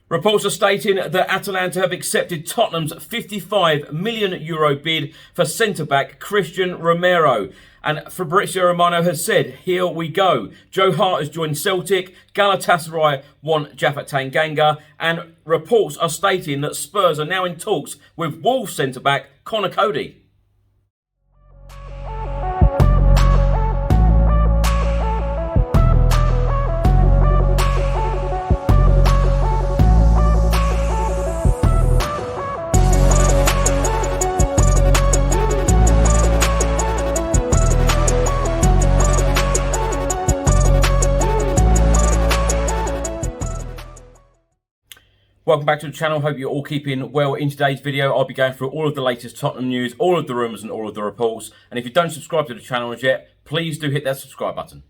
Reports are stating that Atalanta have accepted Tottenham's €55 million bid for centre-back Christian Romero. And Fabrizio Romano has said, here we go. Joe Hart has joined Celtic, Galatasaray want Japhet Tanganga, and reports are stating that Spurs are now in talks with Wolves centre-back Coady. Welcome back to the channel. Hope you're all keeping well. In today's video, I'll be going through all of the latest Tottenham news, all of the rumours and all of the reports. And if you don't subscribe to the channel as yet, please do hit that subscribe button.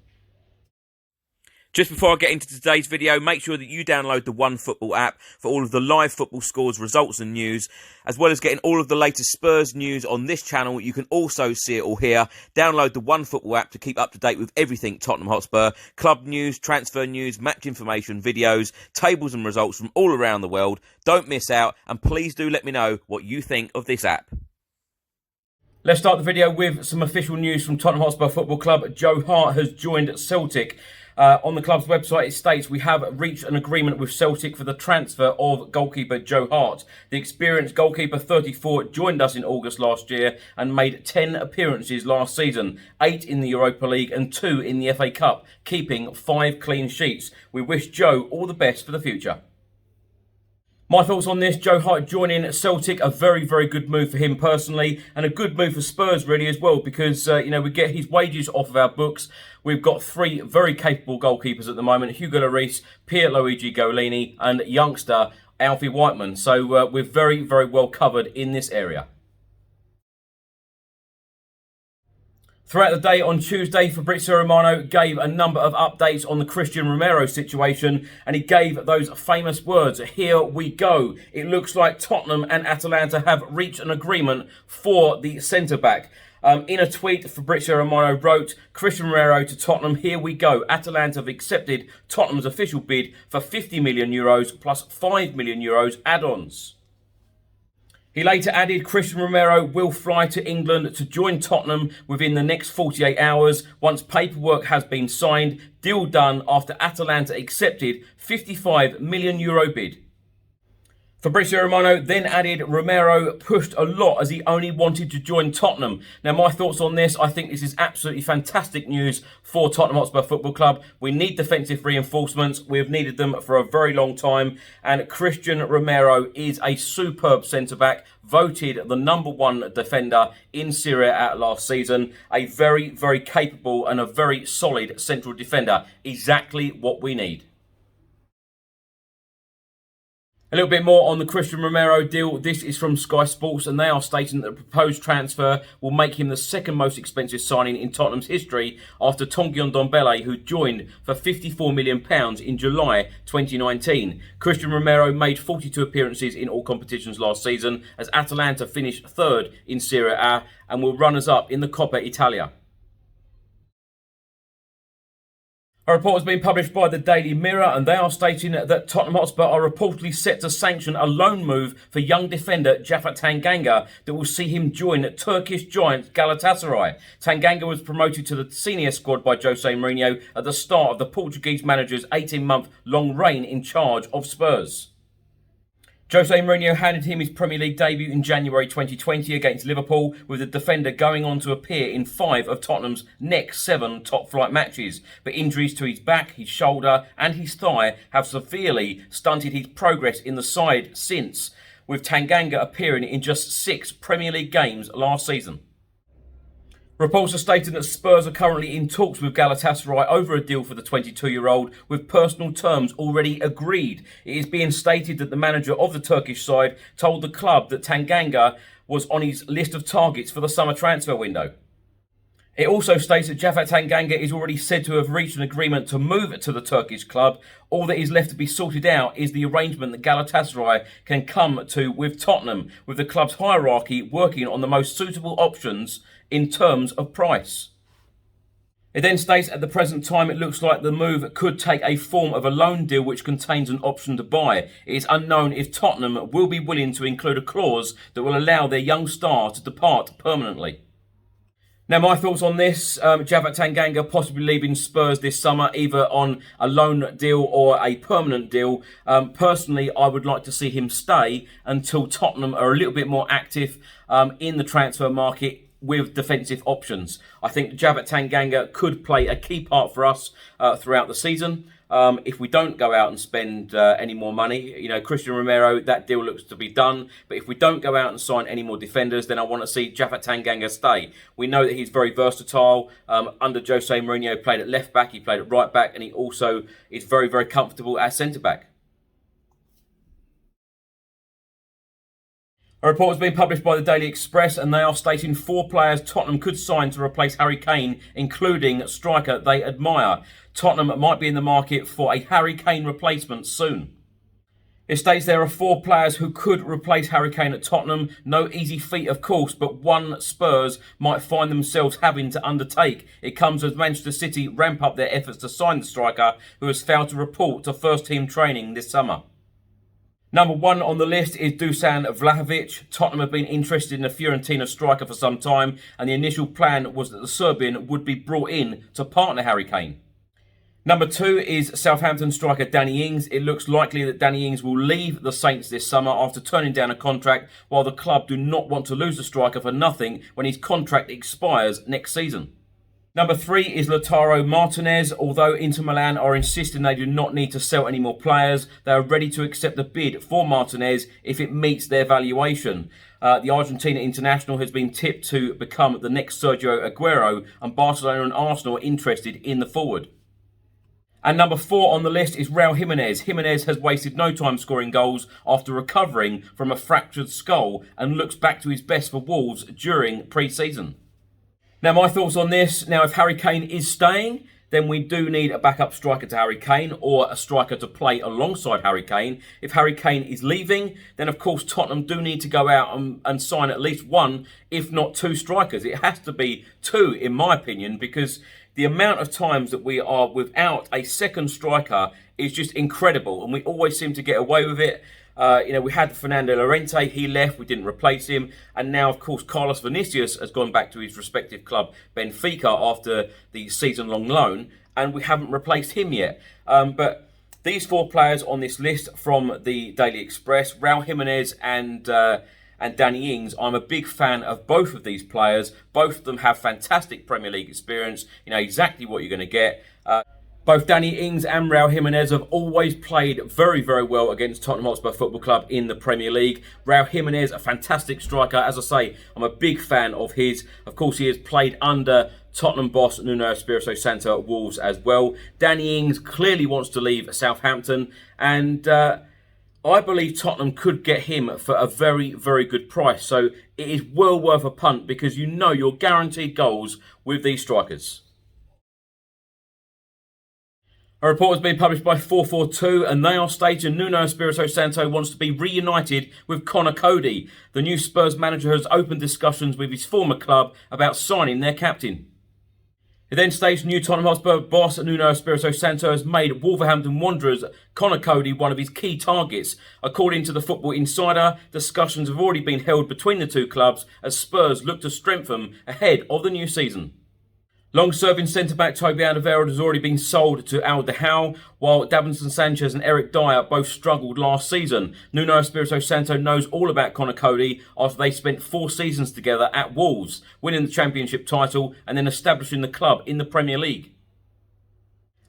Just before I get into today's video, make sure that you download the OneFootball app for all of the live football scores, results and news, as well as getting all of the latest Spurs news on this channel. You can also see it all here. Download the OneFootball app to keep up to date with everything Tottenham Hotspur, club news, transfer news, match information, videos, tables and results from all around the world. Don't miss out, and please do let me know what you think of this app. Let's start the video with some official news from Tottenham Hotspur Football Club. Joe Hart has joined Celtic. On the club's website, it states, we have reached an agreement with Celtic for the transfer of goalkeeper Joe Hart. The experienced goalkeeper, 34, joined us in August last year and made 10 appearances last season, 8 in the Europa League and 2 in the FA Cup, keeping 5 clean sheets. We wish Joe all the best for the future. My thoughts on this, Joe Hart joining Celtic, a very, very good move for him personally, and a good move for Spurs really as well, because, we get his wages off of our books. We've got 3 very capable goalkeepers at the moment, Hugo Lloris, Pierluigi Golini, and youngster Alfie Whiteman. So we're very, very well covered in this area. Throughout the day on Tuesday, Fabrizio Romano gave a number of updates on the Christian Romero situation, and he gave those famous words, here we go. It looks like Tottenham and Atalanta have reached an agreement for the centre-back. In a tweet, Fabrizio Romano wrote, Christian Romero to Tottenham, here we go. Atalanta have accepted Tottenham's official bid for €50 million plus €5 million add-ons. He later added, Christian Romero will fly to England to join Tottenham within the next 48 hours once paperwork has been signed. Deal done after Atalanta accepted €55 million bid. Fabrizio Romano then added, Romero pushed a lot as he only wanted to join Tottenham. Now, my thoughts on this, I think this is absolutely fantastic news for Tottenham Hotspur Football Club. We need defensive reinforcements. We have needed them for a very long time. And Christian Romero is a superb centre-back, voted the #1 defender in Serie A last season. A very, very capable and a very solid central defender. Exactly what we need. A little bit more on the Christian Romero deal. This is from Sky Sports, and they are stating that the proposed transfer will make him the second most expensive signing in Tottenham's history after Tanguy Ndombele, who joined for £54 million in July 2019. Christian Romero made 42 appearances in all competitions last season as Atalanta finished 3rd in Serie A and were runners-up in the Coppa Italia. A report has been published by the Daily Mirror, and they are stating that Tottenham Hotspur are reportedly set to sanction a loan move for young defender Japhet Tanganga that will see him join Turkish giant Galatasaray. Tanganga was promoted to the senior squad by Jose Mourinho at the start of the Portuguese manager's 18-month-long reign in charge of Spurs. Jose Mourinho handed him his Premier League debut in January 2020 against Liverpool, with the defender going on to appear in 5 of Tottenham's next 7 top-flight matches. But injuries to his back, his shoulder and his thigh have severely stunted his progress in the side since, with Tanganga appearing in just 6 Premier League games last season. Reports are stating that Spurs are currently in talks with Galatasaray over a deal for the 22-year-old, with personal terms already agreed. It is being stated that the manager of the Turkish side told the club that Tanganga was on his list of targets for the summer transfer window. It also states that Japhet Tanganga is already said to have reached an agreement to move to the Turkish club. All that is left to be sorted out is the arrangement that Galatasaray can come to with Tottenham, with the club's hierarchy working on the most suitable options in terms of price. It then states, at the present time, it looks like the move could take a form of a loan deal which contains an option to buy. It is unknown if Tottenham will be willing to include a clause that will allow their young star to depart permanently. Now, my thoughts on this, Javat Tanganga possibly leaving Spurs this summer, either on a loan deal or a permanent deal. Personally, I would like to see him stay until Tottenham are a little bit more active in the transfer market with defensive options. I think Javat Tanganga could play a key part for us throughout the season. If we don't go out and spend any more money, you know, Christian Romero, that deal looks to be done. But if we don't go out and sign any more defenders, then I want to see Javat Tanganga stay. We know that he's very versatile. Under Jose Mourinho, played at left back, he played at right back, and he also is very, very comfortable at centre back. A report has been published by the Daily Express, and they are stating 4 players Tottenham could sign to replace Harry Kane, including a striker they admire. Tottenham might be in the market for a Harry Kane replacement soon. It states there are 4 players who could replace Harry Kane at Tottenham. No easy feat, of course, but one Spurs might find themselves having to undertake. It comes as Manchester City ramp up their efforts to sign the striker, who has failed to report to first-team training this summer. Number 1 on the list is Dusan Vlahovic. Tottenham have been interested in a Fiorentina striker for some time, and the initial plan was that the Serbian would be brought in to partner Harry Kane. Number 2 is Southampton striker Danny Ings. It looks likely that Danny Ings will leave the Saints this summer after turning down a contract, while the club do not want to lose the striker for nothing when his contract expires next season. Number 3 is Lautaro Martinez. Although Inter Milan are insisting they do not need to sell any more players, they are ready to accept the bid for Martinez if it meets their valuation. The Argentina international has been tipped to become the next Sergio Aguero, and Barcelona and Arsenal are interested in the forward. And number 4 on the list is Raul Jimenez. Jimenez has wasted no time scoring goals after recovering from a fractured skull and looks back to his best for Wolves during pre-season. Now, my thoughts on this. Now, if Harry Kane is staying, then we do need a backup striker to Harry Kane, or a striker to play alongside Harry Kane. If Harry Kane is leaving, then of course Tottenham do need to go out and sign at least 1, if not 2 strikers. It has to be 2, in my opinion, because the amount of times that we are without a second striker is just incredible, and we always seem to get away with it. We had Fernando Llorente, he left, we didn't replace him. And now, of course, Carlos Vinicius has gone back to his respective club, Benfica, after the season-long loan, and we haven't replaced him yet. But these 4 players on this list from the Daily Express, Raul Jimenez and Danny Ings, I'm a big fan of both of these players. Both of them have fantastic Premier League experience. You know exactly what you're going to get. Both Danny Ings and Raul Jimenez have always played very, very well against Tottenham Hotspur Football Club in the Premier League. Raul Jimenez, a fantastic striker. As I say, I'm a big fan of his. Of course, he has played under Tottenham boss Nuno Espirito Santo at Wolves as well. Danny Ings clearly wants to leave Southampton, and I believe Tottenham could get him for a very, very good price. So it is well worth a punt, because you know you're guaranteed goals with these strikers. A report has been published by 442, and they are stating Nuno Espirito Santo wants to be reunited with Conor Coady. The new Spurs manager has opened discussions with his former club about signing their captain. It then states new Tottenham Hotspur boss Nuno Espirito Santo has made Wolverhampton Wanderers Conor Coady one of his key targets. According to the Football Insider, discussions have already been held between the two clubs as Spurs look to strengthen ahead of the new season. Long-serving centre-back Toby Alderweireld has already been sold to Al Dahal, while Davinson Sanchez and Eric Dyer both struggled last season. Nuno Espirito Santo knows all about Conor Coady after they spent 4 seasons together at Wolves, winning the Championship title and then establishing the club in the Premier League.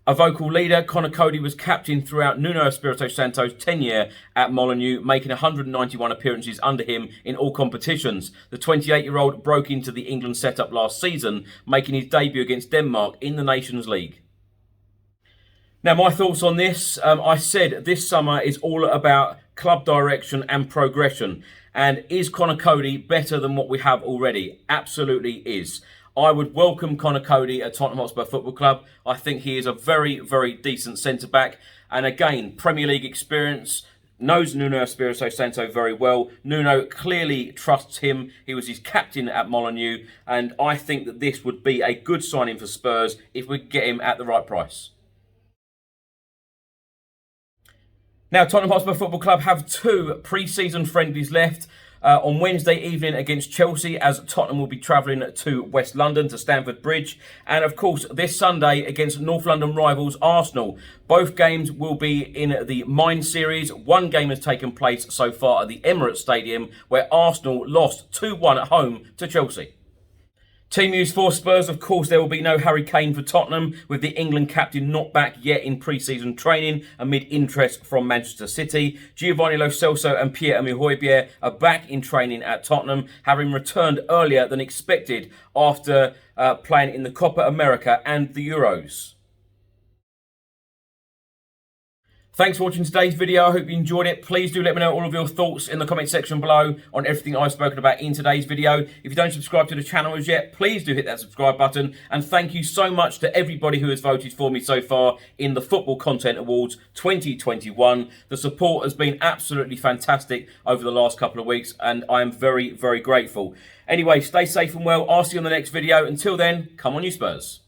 A vocal leader, Conor Coady was captain throughout Nuno Espirito Santo's tenure at Molineux, making 191 appearances under him in all competitions. The 28-year-old broke into the England setup last season, making his debut against Denmark in the Nations League. Now, my thoughts on this. I said this summer is all about club direction and progression. And is Conor Coady better than what we have already? Absolutely is. I would welcome Conor Coady at Tottenham Hotspur Football Club. I think he is a very, very decent centre-back. And again, Premier League experience, knows Nuno Espirito Santo very well. Nuno clearly trusts him. He was his captain at Molineux, and I think that this would be a good signing for Spurs if we get him at the right price. Now, Tottenham Hotspur Football Club have 2 pre-season friendlies left. On Wednesday evening against Chelsea, as Tottenham will be travelling to West London, to Stamford Bridge. And of course, this Sunday against North London rivals Arsenal. Both games will be in the Mind Series. One game has taken place so far at the Emirates Stadium, where Arsenal lost 2-1 at home to Chelsea. Team news for Spurs, of course, there will be no Harry Kane for Tottenham, with the England captain not back yet in pre-season training amid interest from Manchester City. Giovanni Lo Celso and Pierre-Emile Højbjerg are back in training at Tottenham, having returned earlier than expected after playing in the Copa America and the Euros. Thanks for watching today's video. I hope you enjoyed it. Please do let me know all of your thoughts in the comment section below on everything I've spoken about in today's video. If you don't subscribe to the channel as yet, please do hit that subscribe button. And thank you so much to everybody who has voted for me so far in the Football Content Awards 2021. The support has been absolutely fantastic over the last couple of weeks, and I am very, very grateful. Anyway, stay safe and well. I'll see you on the next video. Until then, come on you Spurs.